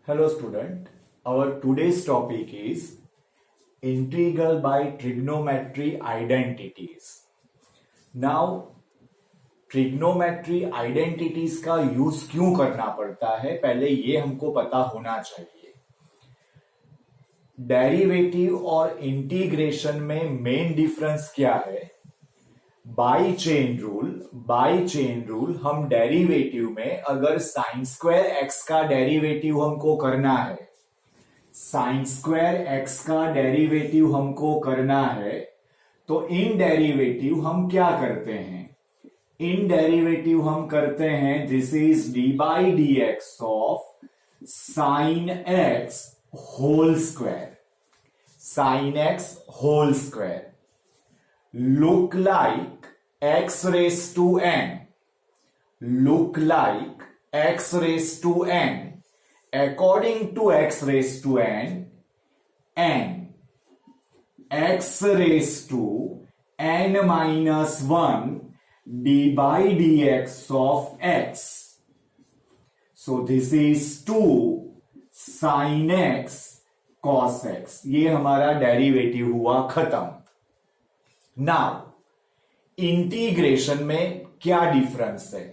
Hello student, our today's topic is integral by trigonometry identities. Now trigonometry identities का use क्यों करना पड़ता है, पहले ये हमको पता होना चाहिए। डेरिवेटिव और इंटीग्रेशन में मेन डिफरेंस क्या है? बाय चेन रूल हम डेरिवेटिव में अगर साइन स्क्वायर एक्स का डेरिवेटिव हमको करना है, साइन स्क्वायर एक्स का डेरिवेटिव हमको करना है, तो इन डेरिवेटिव हम क्या करते हैं? इन डेरिवेटिव हम करते हैं this is d by d x of sine x whole square, sine x whole square look like x raised to n, look like x raised to n, according to x raised to n, x raised to n minus 1 d by dx of x. So this is 2 sin x cos x. ये हमारा derivative हुआ खत्म। Now integration में क्या difference है?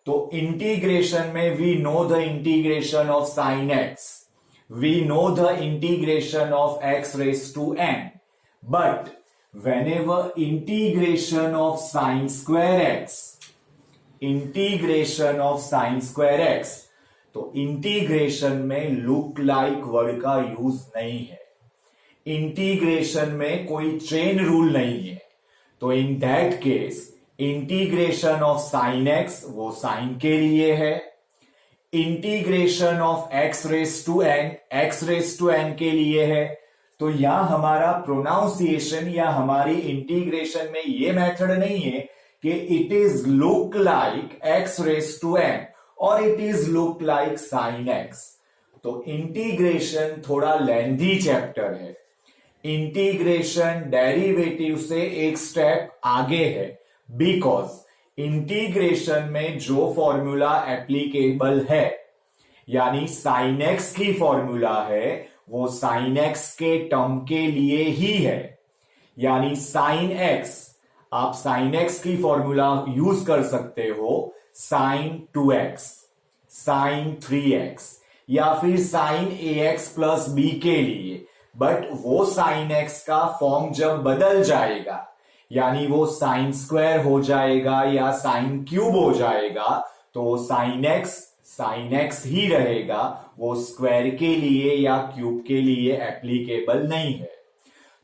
तो integration में we know the integration of sine x, we know the integration of x raise to n, but whenever integration of sine square x, integration of sine square x, तो integration में look like word का use नहीं है, integration में कोई chain rule नहीं है। तो in that case integration of sine x वो साइन के लिए है, integration of x raise to n x raise to n के लिए है। तो यहां हमारा प्रोनाउंसिएशन या हमारी इंटीग्रेशन में ये मेथड नहीं है कि it is look like x raise to n और it is look like sine x. तो इंटीग्रेशन थोड़ा लेंथी चैप्टर है, इंटीग्रेशन डेरिवेटिव से एक स्टेप आगे है, बिकॉज इंटीग्रेशन में जो फॉर्मूला एप्लीकेबल है, यानी साइन एक्स की फॉर्मूला है, वो साइन एक्स के टर्म के लिए ही है। यानी साइन एक्स, आप साइन एक्स की फॉर्मूला यूज कर सकते हो साइन 2x, साइन 3x या फिर साइन ax प्लस बी के लिए, बट वो साइन एक्स का फॉर्म जब बदल जाएगा, यानी वो साइन स्क्वायर हो जाएगा या साइन क्यूब हो जाएगा, तो साइन एक्स ही रहेगा, वो स्क्वायर के लिए या क्यूब के लिए एप्लीकेबल नहीं है।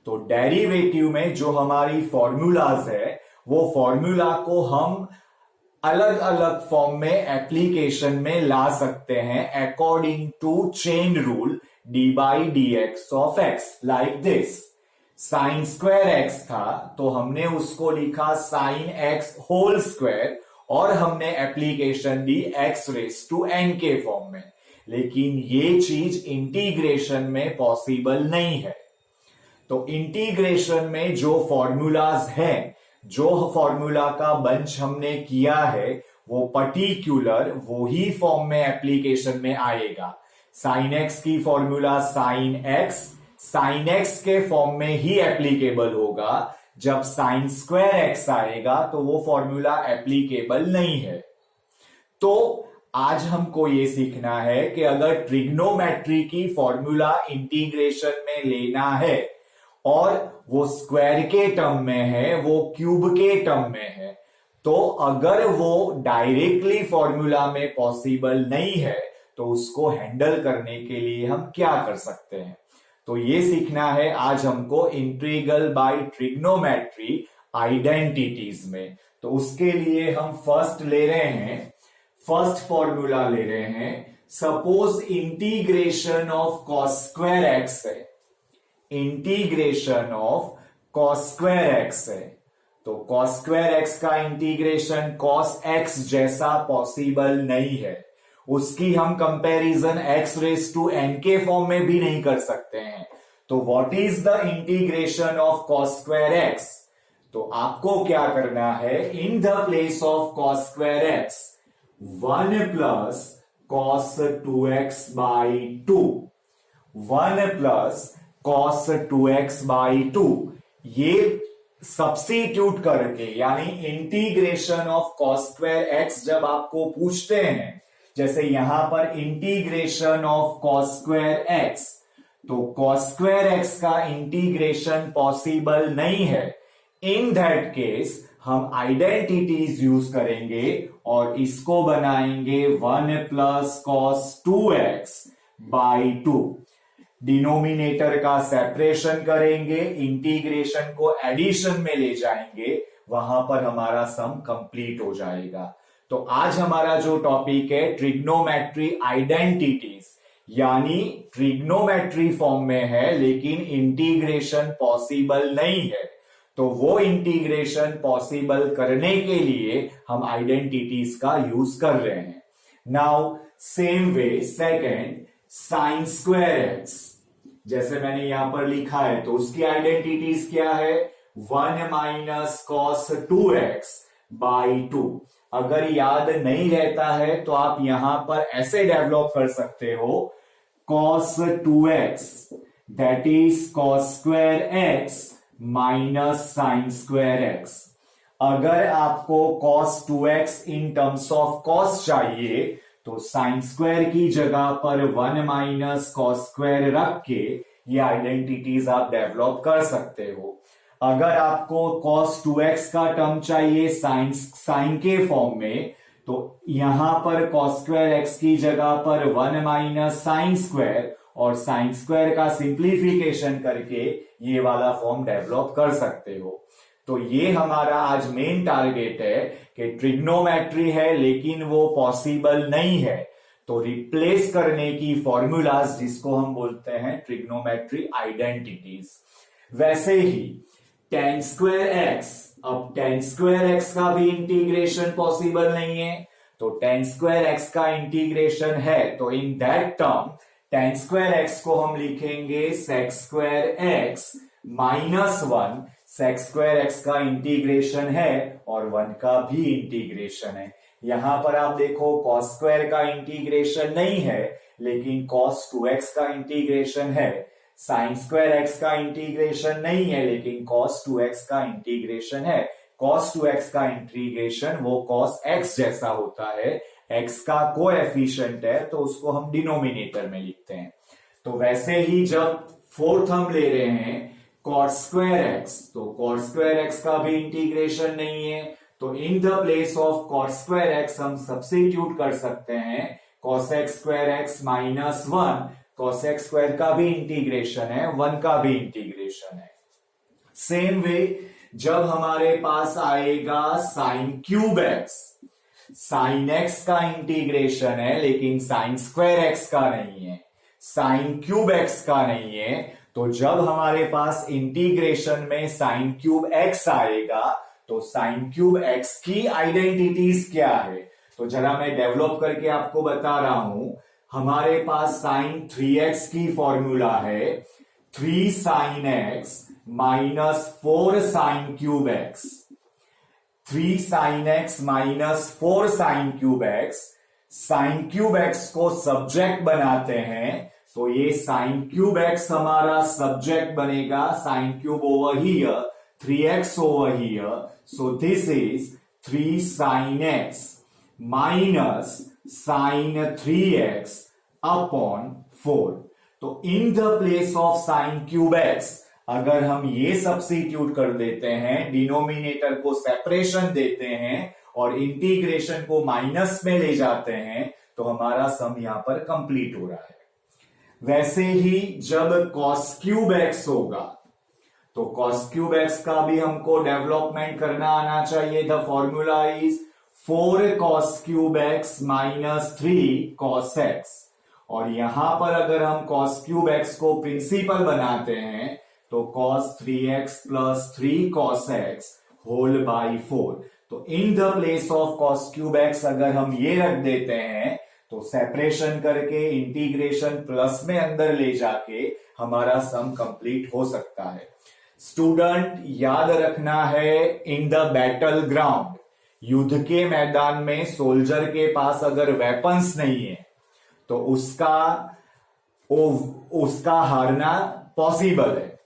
तो डेरिवेटिव में जो हमारी फॉर्मूलाज है, वो फॉर्मूला को हम अलग अलग फॉर्म में एप्लीकेशन में ला सकते हैं according to chain rule D by d x of x, like this. Sign square x था तो हमने उसको लिखा साइन एक्स होल स्क्वायर और हमने एप्लीकेशन दी एक्स रेज टू एन के फॉर्म में, लेकिन ये चीज इंटीग्रेशन में पॉसिबल नहीं है। तो इंटीग्रेशन में जो फॉर्मूलाज हैं, जो फॉर्मूला का बंच हमने किया है, वो पर्टिकुलर वो ही फॉर्म में एप्लीकेशन में आएगा। साइन एक्स की फॉर्मूला साइन एक्स के फॉर्म में ही एप्लीकेबल होगा, जब साइन स्क्वायर एक्स आएगा तो वो फॉर्मूला एप्लीकेबल नहीं है। तो आज हमको ये सीखना है कि अगर ट्रिग्नोमेट्री की फॉर्मूला इंटीग्रेशन में लेना है और वो स्क्वायर के टर्म में है, वो क्यूब के टर्म में है, तो अगर वो डायरेक्टली फॉर्मूला में पॉसिबल नहीं है, तो उसको हैंडल करने के लिए हम क्या कर सकते हैं, तो ये सीखना है आज हमको इंटीग्रल बाय ट्रिग्नोमेट्री आइडेंटिटीज में। तो उसके लिए हम फर्स्ट फॉर्मूला ले रहे हैं। Suppose integration of cos square x है, integration of cos square x है, तो कॉस स्क्वायर एक्स का इंटीग्रेशन कॉस एक्स जैसा पॉसिबल नहीं है, उसकी हम comparison x raise to n के फॉर्म में भी नहीं कर सकते हैं। तो what is the integration of cos square x? तो आपको क्या करना है, in the place of cos square x 1 plus cos 2x by 2, 1 plus cos 2x by 2, ये सब्स्टिट्यूट करके यानी integration of cos square x जब आपको पूछते हैं, जैसे यहां पर integration of cos square x, तो cos स्क्वायर x का इंटीग्रेशन पॉसिबल नहीं है। इन दैट केस हम आइडेंटिटीज यूज करेंगे और इसको बनाएंगे 1 plus cos 2x by 2। Denominator का सेपरेशन करेंगे, इंटीग्रेशन को एडिशन में ले जाएंगे, वहां पर हमारा सम कंप्लीट हो जाएगा। तो आज हमारा जो टॉपिक है ट्रिग्नोमेट्री आइडेंटिटीज, यानी ट्रिग्नोमेट्री फॉर्म में है लेकिन इंटीग्रेशन पॉसिबल नहीं है, तो वो इंटीग्रेशन पॉसिबल करने के लिए हम आइडेंटिटीज का यूज कर रहे हैं। Now same way second sign square x, जैसे मैंने यहां पर लिखा है तो उसकी आइडेंटिटीज क्या है, 1 माइनस कॉस 2x बाई 2। अगर याद नहीं रहता है तो आप यहां पर ऐसे डेवलप कर सकते हो, cos 2x that is cos square x minus sign square x। अगर आपको cos 2x in terms of cos चाहिए तो साइन स्क्वायर की जगह पर 1 माइनस cos स्क्वायर रख के ये आइडेंटिटीज आप डेवलप कर सकते हो। अगर आपको cos 2x का टर्म चाहिए साइन के फॉर्म में, तो यहां पर cos स्क्वायर x की जगह पर 1 माइनस साइन स्क्वायर और साइन स्क्वायर का सिंप्लीफिकेशन करके ये वाला फॉर्म डेवलप कर सकते हो। तो ये हमारा आज मेन टारगेट है कि ट्रिग्नोमेट्री है लेकिन वो पॉसिबल नहीं है, तो रिप्लेस करने की फॉर्मूलाज जिसको हम बोलते हैं ट्रिग्नोमेट्री आइडेंटिटीज। वैसे ही tan स्क्वायर एक्स, अब tan स्क्वायर एक्स का भी इंटीग्रेशन पॉसिबल नहीं है, तो tan स्क्वायर एक्स का इंटीग्रेशन है, तो in that term tan square x को हम लिखेंगे sec square x minus 1। Sec square x का इंटीग्रेशन है और 1 का भी इंटीग्रेशन है। यहां पर आप देखो cos स्क्वायर का इंटीग्रेशन नहीं है लेकिन cos 2x का इंटीग्रेशन है, साइन स्क्वायर एक्स का इंटीग्रेशन नहीं है लेकिन cos 2x का इंटीग्रेशन है। cos 2x का इंटीग्रेशन वो cos x जैसा होता है, x का कोएफिशिएंट है तो उसको हम डिनोमिनेटर में लिखते हैं। तो वैसे ही जब फोर्थ हम ले रहे हैं cos स्क्वायर x, तो cos स्क्वायर x का भी इंटीग्रेशन नहीं है, तो in the place of cos square x हम सब्स्टिट्यूट कर सकते हैं cos x square x minus 1। cos x square का भी इंटीग्रेशन है, 1 का भी इंटीग्रेशन है। सेम वे जब हमारे पास आएगा sine cube x, sine x का इंटीग्रेशन है लेकिन साइन स्क्वायर x का नहीं है, साइन क्यूब x का नहीं है, तो जब हमारे पास इंटीग्रेशन में साइन क्यूब x आएगा तो साइन क्यूब x की आइडेंटिटीज क्या है, तो जरा मैं डेवलप करके आपको बता रहा हूं। हमारे पास साइन 3x की फॉर्मूला है 3 sine x minus 4 sine cube x। 3 sine x minus 4 sine cube x, sine cube x को सब्जेक्ट बनाते हैं तो ये साइन क्यूब x हमारा सब्जेक्ट बनेगा, sine cube over here 3x over here, so this is 3 sine x minus sine 3x upon 4। तो in the place of sine cube x अगर हम ये सब्स्टिट्यूट कर देते हैं, डिनोमिनेटर को सेपरेशन देते हैं और इंटीग्रेशन को माइनस में ले जाते हैं, तो हमारा सम यहां पर कंप्लीट हो रहा है। वैसे ही जब cos क्यूब x होगा तो cos क्यूब x का भी हमको डेवलपमेंट करना आना चाहिए। The formula is 4 cos cube x minus 3 cos x, और यहां पर अगर हम cos क्यूब x को प्रिंसिपल बनाते हैं तो cos 3x plus 3 cos x whole by 4। तो in the place of cos cube x अगर हम ये रख देते हैं तो सेपरेशन करके इंटीग्रेशन प्लस में अंदर ले जाके हमारा सम कंप्लीट हो सकता है। स्टूडेंट याद रखना है, इन द बैटल ग्राउंड, युद्ध के मैदान में सोल्जर के पास अगर वेपन्स नहीं है तो उसका हारना पॉसिबल है।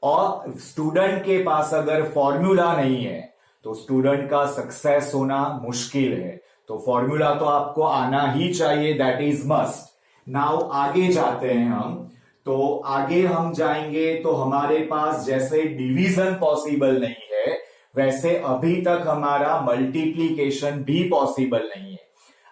और स्टूडेंट के पास अगर फॉर्मूला नहीं है तो स्टूडेंट का सक्सेस होना मुश्किल है। तो फॉर्मूला तो आपको आना ही चाहिए, दैट इज मस्ट। नाउ आगे जाते हैं हम। तो आगे हम जाएंगे तो हमारे पास जैसे डिवीजन पॉसिबल नहीं है, वैसे अभी तक हमारा मल्टीप्लीकेशन भी पॉसिबल नहीं है।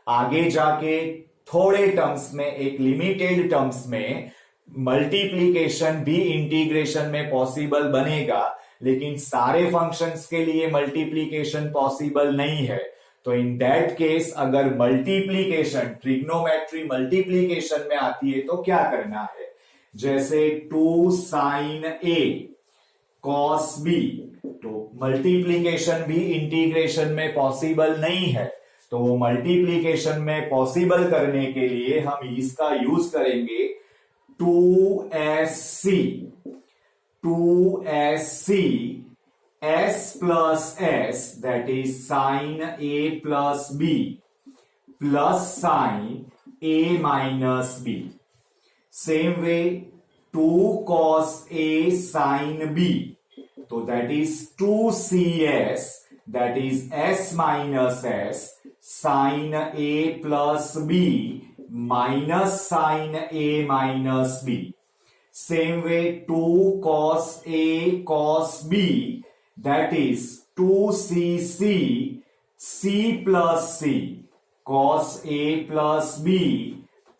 आगे जाके थोड़े टर्म्स में, एक लिमिटेड टर्म्स में मल्टीप्लीकेशन भी इंटीग्रेशन में पॉसिबल बनेगा, लेकिन सारे फंक्शंस के लिए मल्टीप्लीकेशन पॉसिबल नहीं है। तो इन दैट केस अगर मल्टीप्लीकेशन, ट्रिग्नोमेट्री मल्टीप्लीकेशन में आती है तो क्या करना है? जैसे 2 sin A cos B, तो मल्टीप्लीकेशन भी इंटीग्रेशन में पॉसिबल नहीं है। तो वो मल्टीप्लीकेशन में पॉसिबल करने के लिए हम इसका यूज करेंगे 2SC S plus S, that is sin A plus B plus sin A minus B. Same way 2 cos A sin B, so that is 2CS, that is S minus S sin A plus B minus sin A minus B. Same way 2 cos A cos B, that is 2CC C plus C cos A plus B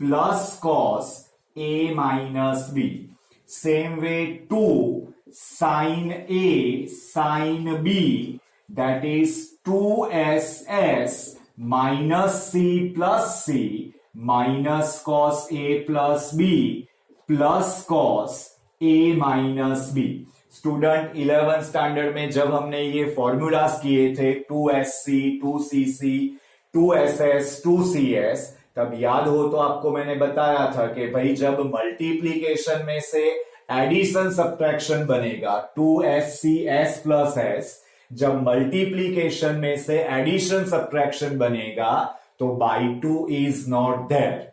plus cos A minus B. Same way 2 sin A sin B, that is 2SS minus C plus C minus cos A plus B plus cos A minus B. Student 11th standard में जब हमने ये formulas किए थे 2SC 2CC 2SS 2CS, तब याद हो तो आपको मैंने बताया था कि भाई जब मल्टीप्लीकेशन में से एडिशन सब्ट्रैक्शन बनेगा 2SC S plus S, जब मल्टीप्लीकेशन में से एडिशन सब्ट्रैक्शन बनेगा तो बाई 2 इज नॉट देयर,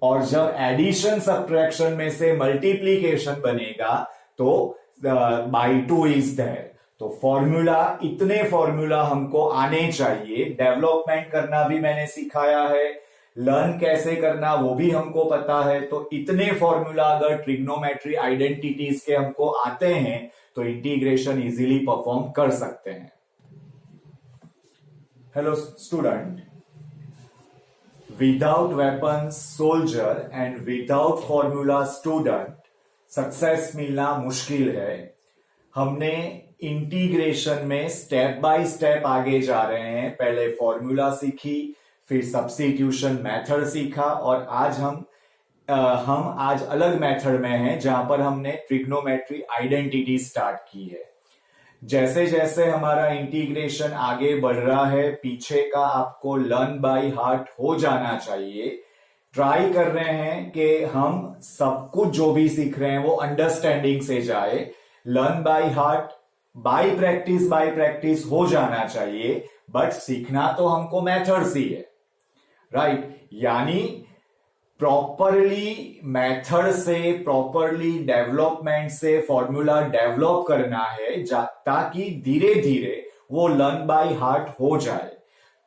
और जब एडिशन सब्ट्रैक्शन में से मल्टीप्लीकेशन बनेगा तो बाई 2 इज देयर। तो फॉर्मूला, इतने फॉर्मूला हमको आने चाहिए। डेवलपमेंट करना भी मैंने सिखाया है, लर्न कैसे करना वो भी हमको पता है। तो इतने फॉर्मूला अगर ट्रिग्नोमेट्री आइडेंटिटीज के हमको आते हैं तो इंटीग्रेशन इजीली परफॉर्म कर सकते हैं। Hello student, without weapon soldier and without formula student success मिलना मुश्किल है। हमने इंटीग्रेशन में स्टेप बाय स्टेप आगे जा रहे हैं। पहले फॉर्मूला सीखी, फिर सब्स्टिट्यूशन मेथड सीखा, और आज हम आज अलग मेथड में हैं जहां पर हमने ट्रिग्नोमेट्री आइडेंटिटी स्टार्ट की है। जैसे जैसे हमारा इंटीग्रेशन आगे बढ़ रहा है, पीछे का आपको लर्न बाय हार्ट हो जाना चाहिए। ट्राई कर रहे हैं कि हम सब कुछ जो भी सीख रहे हैं वो अंडरस्टैंडिंग से जाए। Learn by heart, bye practice हो जाना चाहिए, बट सीखना तो हमको मेथड्स ही है, राइट? यानी प्रॉपरली मेथड से, प्रॉपरली डेवलपमेंट से फॉर्मूला डेवलप करना है ताकि धीरे धीरे वो लर्न बाय हार्ट हो जाए।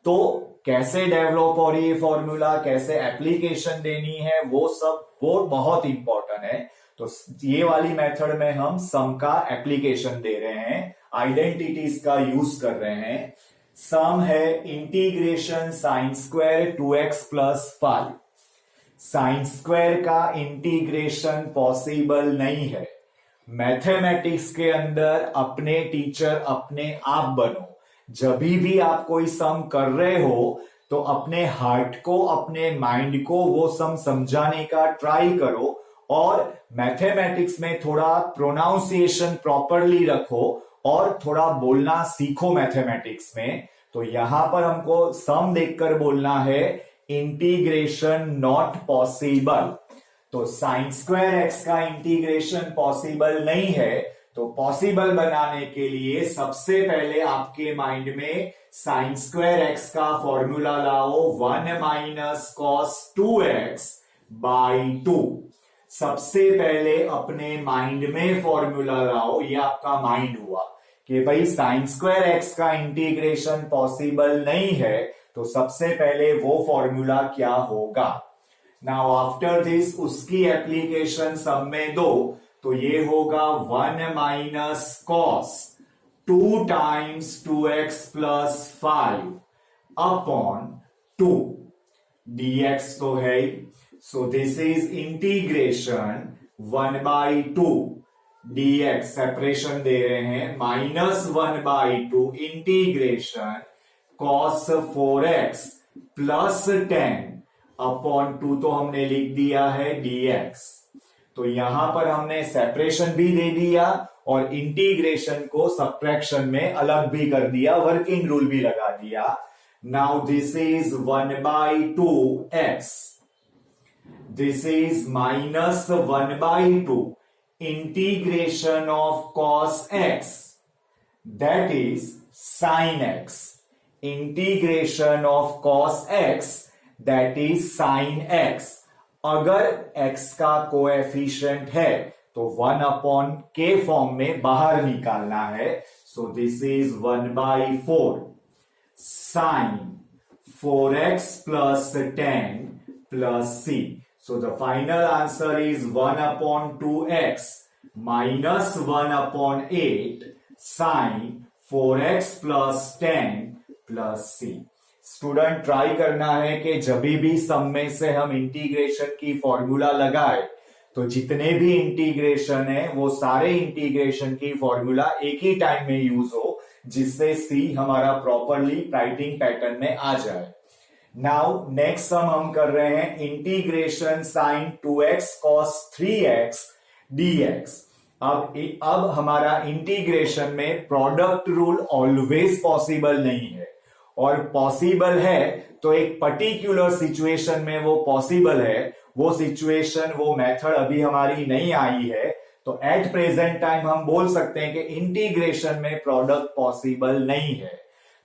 तो कैसे डेवलप हो रही है फॉर्मूला, कैसे एप्लीकेशन देनी है, वो बहुत इंपॉर्टेंट है। तो ये वाली मेथड में हम सम का एप्लीकेशन दे रहे हैं, आइडेंटिटीज का यूज कर रहे हैं। सम है integration sine square 2x plus 5। Sine square का इंटीग्रेशन पॉसिबल नहीं है। मैथमेटिक्स के अंदर अपने टीचर अपने आप बनो। जब भी आप कोई सम कर रहे हो तो अपने हार्ट को, अपने माइंड को वो सम समझाने का ट्राई करो, और मैथमेटिक्स में थोड़ा प्रोनाउंसिएशन प्रॉपरली रखो और थोड़ा बोलना सीखो मैथमेटिक्स में। तो यहां पर हमको सम देखकर बोलना है इंटीग्रेशन नॉट पॉसिबल। तो साइन स्क्वायर एक्स का इंटीग्रेशन पॉसिबल नहीं है, तो पॉसिबल बनाने के लिए सबसे पहले आपके माइंड में साइन स्क्वायर एक्स का फॉर्मूला लाओ, 1 माइनस कॉस 2x बाई 2। सबसे पहले अपने माइंड में फॉर्मूला लाओ, ये आपका माइंड हुआ कि भाई साइन स्क्वायर एक्स का इंटीग्रेशन पॉसिबल नहीं है, तो सबसे पहले वो फॉर्मूला क्या होगा। नाउ आफ्टर दिस उसकी एप्लीकेशन सब में दो, तो ये होगा 1 minus cos 2 times 2x plus 5 upon 2 dx तो है ही। So this is integration 1 by 2 dx, separation दे रहे हैं, minus 1 by 2 integration cos 4x plus 10 upon 2 तो हमने लिख दिया है dx। तो यहां पर हमने सेपरेशन भी दे दिया और इंटीग्रेशन को सब्ट्रैक्शन में अलग भी कर दिया, वर्किंग रूल भी लगा दिया। Now this is 1 by 2x, this is minus 1 by 2 integration of cos x, that is sin x, integration of cos x, that is sin x। अगर x का कोएफिशिएंट है तो 1 अपॉन के फॉर्म में बाहर निकालना है। So this is 1 by 4 sine 4x plus 10 plus c। So the final answer is 1 upon 2x minus 1 upon 8 sine 4x plus 10 plus c। Student try करना है कि जब भी सम में से हम इंटीग्रेशन की फॉर्मूला लगाए तो जितने भी इंटीग्रेशन है वो सारे इंटीग्रेशन की फॉर्मूला एक ही टाइम में यूज हो, जिससे सी हमारा प्रॉपरली राइटिंग पैटर्न में आ जाए। नाउ नेक्स्ट सम हम कर रहे हैं integration sign 2x cos 3x dx। अब हमारा इंटीग्रेशन में प्रोडक्ट रूल ऑलवेज पॉसिबल नहीं है, और पॉसिबल है तो एक पर्टिकुलर सिचुएशन में वो पॉसिबल है। वो सिचुएशन, वो मेथड अभी हमारी नहीं आई है, तो एट प्रेजेंट टाइम हम बोल सकते हैं कि इंटीग्रेशन में प्रोडक्ट पॉसिबल नहीं है।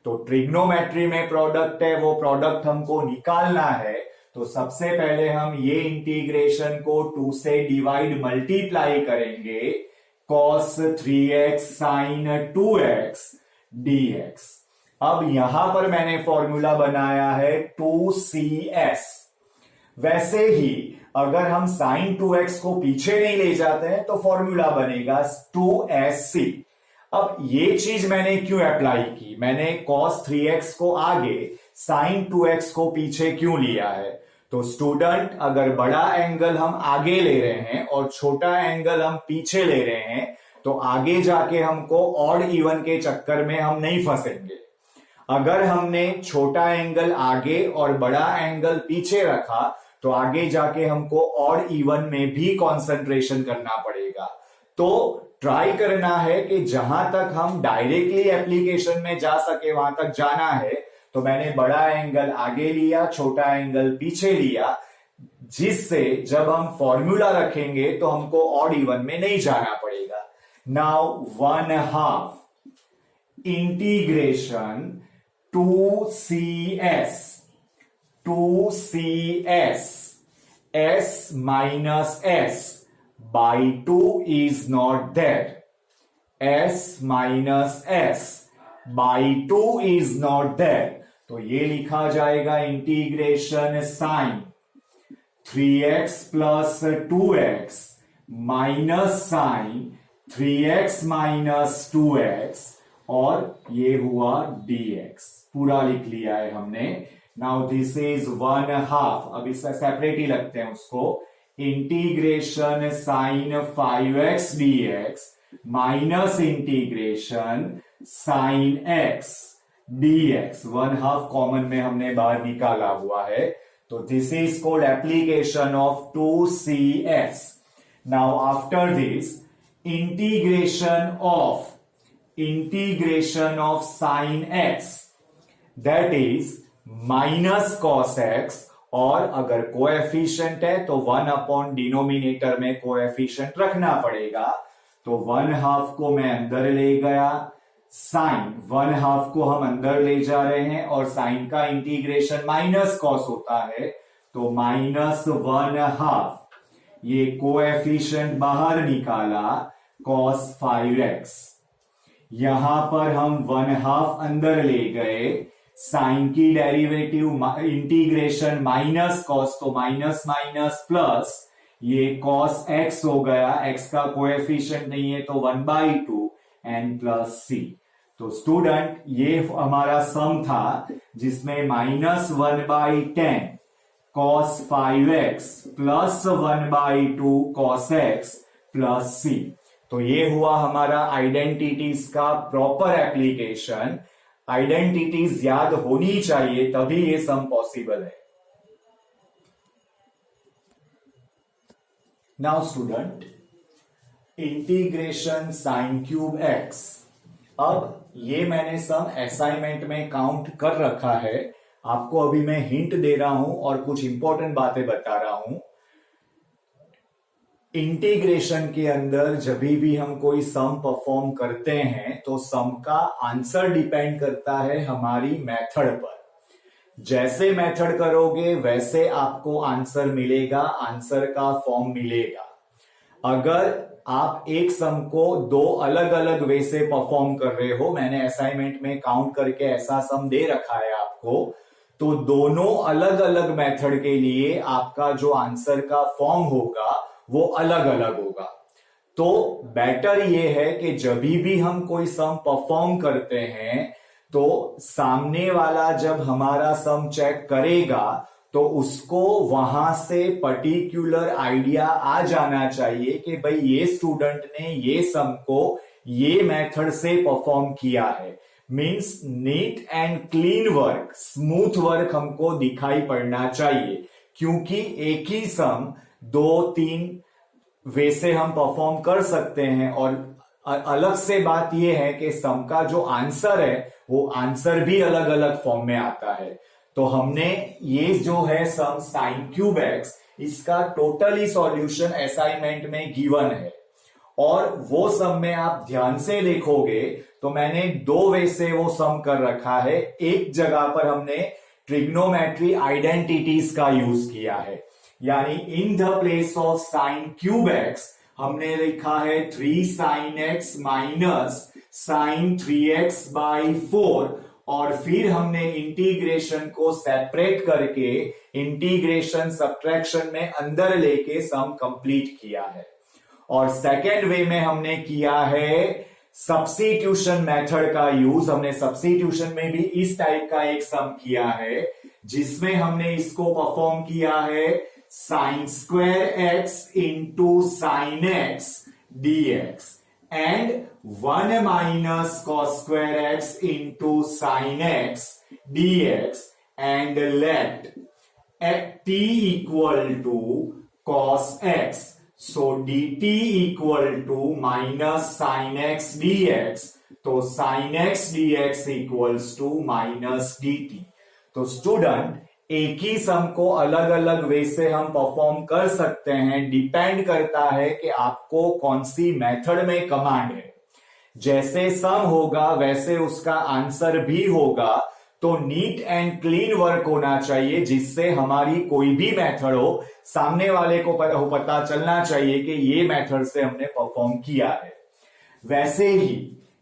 तो ट्रिग्नोमेट्री में प्रोडक्ट है, वो प्रोडक्ट हमको निकालना है। तो सबसे पहले हम ये इंटीग्रेशन को 2 से डिवाइड मल्टीप्लाई करेंगे, cos 3x sin 2x dx। अब यहां पर मैंने फॉर्मूला बनाया है 2cs। वैसे ही अगर हम sin 2x को पीछे नहीं ले जाते हैं तो फॉर्मूला बनेगा 2sc। अब ये चीज मैंने क्यों अप्लाई की, मैंने cos 3x को आगे sin 2x को पीछे क्यों लिया है। तो स्टूडेंट, अगर बड़ा एंगल हम आगे ले रहे हैं और छोटा एंगल हम पीछे ले रहे हैं तो आगे जाके हमको ऑड इवन के चक्कर में हम नहीं फंसेंगे। अगर हमने छोटा एंगल आगे और बड़ा एंगल पीछे रखा तो आगे जाके हमको ऑड इवन में भी कंसंट्रेशन करना पड़ेगा। तो ट्राई करना है कि जहां तक हम डायरेक्टली एप्लीकेशन में जा सके वहां तक जाना है। तो मैंने बड़ा एंगल आगे लिया, छोटा एंगल पीछे लिया, जिससे जब हम फॉर्मूला रखेंगे तो हमको ऑड इवन में नहीं जाना पड़ेगा। Now 1/2 integration 2cs s minus s by 2 is not there, s minus s by 2 is not there। तो ये लिखा जाएगा integration sine 3x plus 2x minus sine 3x minus 2x, और ये हुआ dx। पूरा लिख लिया है हमने। नाउ दिस इज 1/2, अब इससे सेपरेट ही लगते हैं उसको, integration sine 5x dx minus integration sine x dx। 1/2 common में हमने बाहर निकाला हुआ है, तो this is called application of 2cs। Now after this integration of sin x, that is minus cos x, और अगर कोएफिशिएंट है तो 1 अपॉन डिनोमिनेटर में कोएफिशिएंट रखना पड़ेगा। तो 1/2 को मैं अंदर ले गया, साइन 1/2 को हम अंदर ले जा रहे हैं और साइन का इंटीग्रेशन माइनस कॉस होता है, तो -1/2 ये कोएफिशिएंट बाहर निकाला cos 5x। यहां पर हम 1/2 अंदर ले गए, साइन की डेरिवेटिव इंटीग्रेशन माइनस कॉस, तो माइनस माइनस प्लस, ये cos x हो गया, x का कोएफिशिएंट नहीं है तो 1/2 एंड प्लस c। तो स्टूडेंट ये हमारा सम था जिसमें -1/10 cos 5x plus 1/2 cos x plus c। तो ये हुआ हमारा आइडेंटिटीज का प्रॉपर एप्लीकेशन। आइडेंटिटीज याद होनी चाहिए तभी ये सम पॉसिबल है। Now student, integration sign cube x। अब ये मैंने सम असाइनमेंट में काउंट कर रखा है, आपको अभी मैं हिंट दे रहा हूं और कुछ इंपॉर्टेंट बातें बता रहा हूं। इंटीग्रेशन के अंदर जब भी हम कोई सम परफॉर्म करते हैं तो सम का आंसर डिपेंड करता है हमारी मेथड पर। जैसे मेथड करोगे वैसे आपको आंसर मिलेगा, आंसर का फॉर्म मिलेगा। अगर आप एक सम को दो अलग अलग वे से परफॉर्म कर रहे हो, मैंने असाइनमेंट में काउंट करके ऐसा सम दे रखा है आपको, तो दोनों अलग अलग मेथड के लिए आपका जो आंसर का फॉर्म होगा वो अलग अलग होगा। तो बेटर ये है कि जब भी हम कोई सम परफॉर्म करते हैं तो सामने वाला जब हमारा सम चेक करेगा तो उसको वहां से पर्टिकुलर आइडिया आ जाना चाहिए कि भाई ये स्टूडेंट ने ये सम को ये मेथड से परफॉर्म किया है। Means neat and clean work, smooth work हमको दिखाई पड़ना चाहिए, क्योंकि एक ही सम 2-3 वे से हम परफॉर्म कर सकते हैं। और अलग से बात यह है कि सम का जो आंसर है वो आंसर भी अलग अलग फॉर्म में आता है। तो हमने ये जो है सम साइन क्यूब x, इसका टोटली सॉल्यूशन असाइनमेंट में गिवन है। और वो सम में आप ध्यान से देखोगे तो मैंने 2 वे से वो सम कर रखा है। एक जगह पर हमने ट्रिग्नोमेट्री आइडेंटिटीज का यूज किया है, यानी इन the place of sine cube x हमने लिखा है 3 sin x minus sign 3x/4, और फिर हमने इंटीग्रेशन को सेपरेट करके इंटीग्रेशन सब्ट्रैक्शन में अंदर लेके सम कंप्लीट किया है। और सेकेंड वे में हमने किया है सब्स्टिट्यूशन मेथड का यूज। हमने सब्स्टिट्यूशन में भी इस टाइप का एक सम किया है जिसमें हमने इसको परफॉर्म किया है sine square x into sine x dx and 1 minus cos square x into sin x dx, and let t equal to cos x. So dt equal to minus sin x dx. तो sin x dx equals to minus dt. तो student, एक ही सम को अलग अलग वे से हम perform कर सकते हैं, डिपेंड करता है कि आपको कौन सी मेथड में कमांड है। जैसे सम होगा वैसे उसका आंसर भी होगा। तो नीट एंड क्लीन वर्क होना चाहिए जिससे हमारी कोई भी मेथड हो सामने वाले को पता चलना चाहिए कि ये मेथड से हमने परफॉर्म किया है। वैसे ही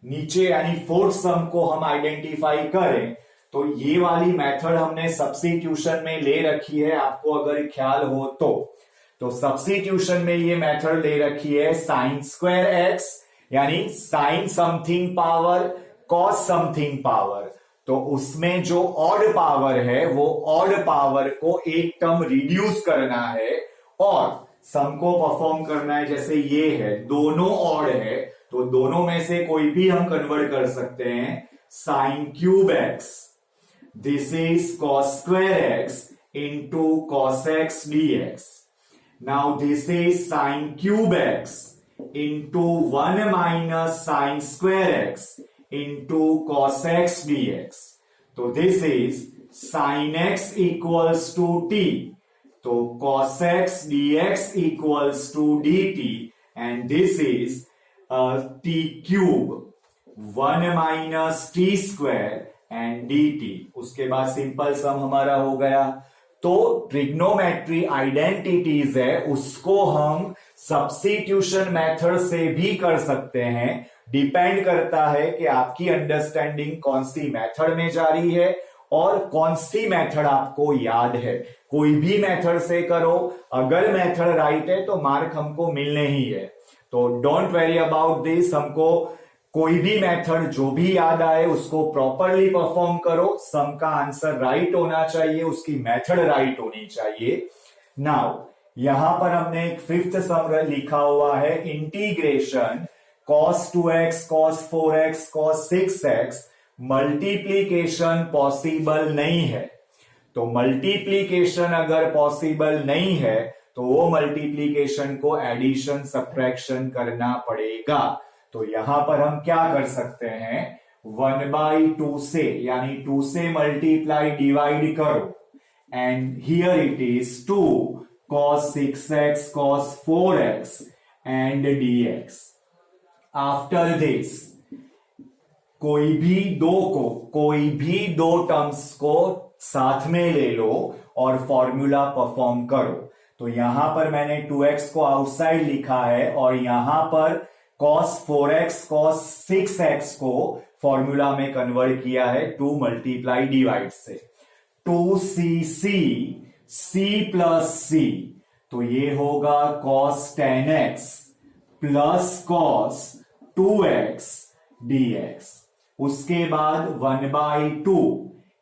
नीचे यानी फोर्थ सम को हम आइडेंटिफाई करें तो ये वाली मेथड हमने सब्स्टिट्यूशन में ले रखी है, आपको अगर ख्याल हो तो सब्स्टिट्यूशन में ये मेथड ले रखी है साइन स्क्वायर x, यानी sine something power cos something power. तो उसमें जो ऑड पावर है वो ऑड पावर को एक टर्म रिड्यूस करना है और सम को परफॉर्म करना है। जैसे ये है, दोनों ऑड है तो दोनों में से कोई भी हम कन्वर्ट कर सकते हैं। Sign cube x, this is cos square x into cos x dx. Now this is sin cube x into 1 minus sin square x into cos x dx. तो this is sin x equals to t. तो cos x dx equals to dt, and this is T cube 1 minus T square and D T. उसके बाद simple सम हमारा हो गया। तो trigonometry identities है उसको हम सब्स्टिट्यूशन मेथड से भी कर सकते हैं। डिपेंड करता है कि आपकी अंडरस्टैंडिंग कौन सी मेथड में जारी है और कौन सी मेथड आपको याद है। कोई भी मेथड से करो, अगर मेथड राइट है तो मार्क हमको मिलने ही है। तो डोंट वेरी अबाउट दिस, हमको कोई भी मेथड जो भी याद आए उसको प्रॉपरली परफॉर्म करो। सम का आंसर राइट होना चाहिए, उसकी मेथड राइट होनी चाहिए। नाउ यहां पर हमने एक फिफ्थ सम लिखा हुआ है, integration cos 2x, cos 4x, cos 6x multiplication possible नहीं है। तो मल्टीप्लीकेशन अगर पॉसिबल नहीं है तो वो मल्टीप्लीकेशन को एडिशन सब्ट्रैक्शन करना पड़ेगा। तो यहां पर हम क्या कर सकते हैं, 1/2 से यानी 2 से मल्टीप्लाई डिवाइड करो and here it is 2 cos 6x cos 4x and dx। After this कोई भी दो टर्म्स को साथ में ले लो और फॉर्मूला परफॉर्म करो। तो यहां पर मैंने 2x को आउटसाइड लिखा है और यहां पर cos 4x cos 6x को फॉर्मूला में कन्वर्ट किया है 2 मल्टीप्लाई डिवाइड से। 2cc c प्लस c, तो ये होगा cos 10x plus cos 2x dx। उसके बाद 1/2,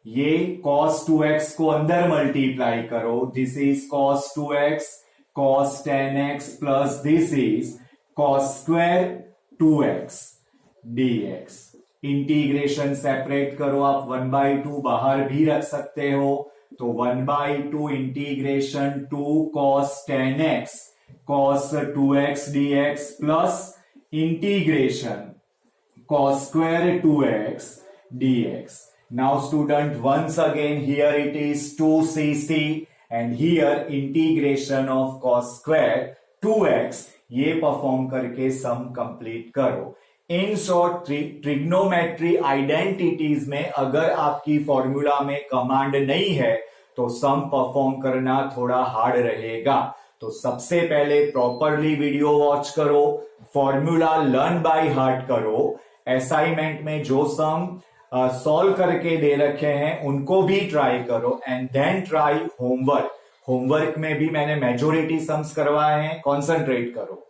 ये cos 2x को अंदर मल्टीप्लाई करो, this is cos 2x cos 10x plus this is cos square 2x dx। Integration separate करो, आप 1/2 बाहर भी रख सकते हो। तो 1/2 integration 2 cos 10x cos 2x dx plus integration cos square 2x dx. Now student, once again here it is 2cc and here integration of cos square 2x, ये perform करके सम कंप्लीट करो। इन शॉर्ट ट्रिग्नोमेट्री आइडेंटिटीज में अगर आपकी formula में command नहीं है तो सम परफॉर्म करना थोड़ा हार्ड रहेगा। तो सबसे पहले प्रॉपरली वीडियो वॉच करो, फॉर्मूला लर्न बाय हार्ट करो, असाइनमेंट में जो सम सॉल्व करके दे रखे हैं उनको भी ट्राई करो and then try homework. Homework में भी मैंने मेजॉरिटी सम्स करवाए हैं, कॉन्सेंट्रेट करो।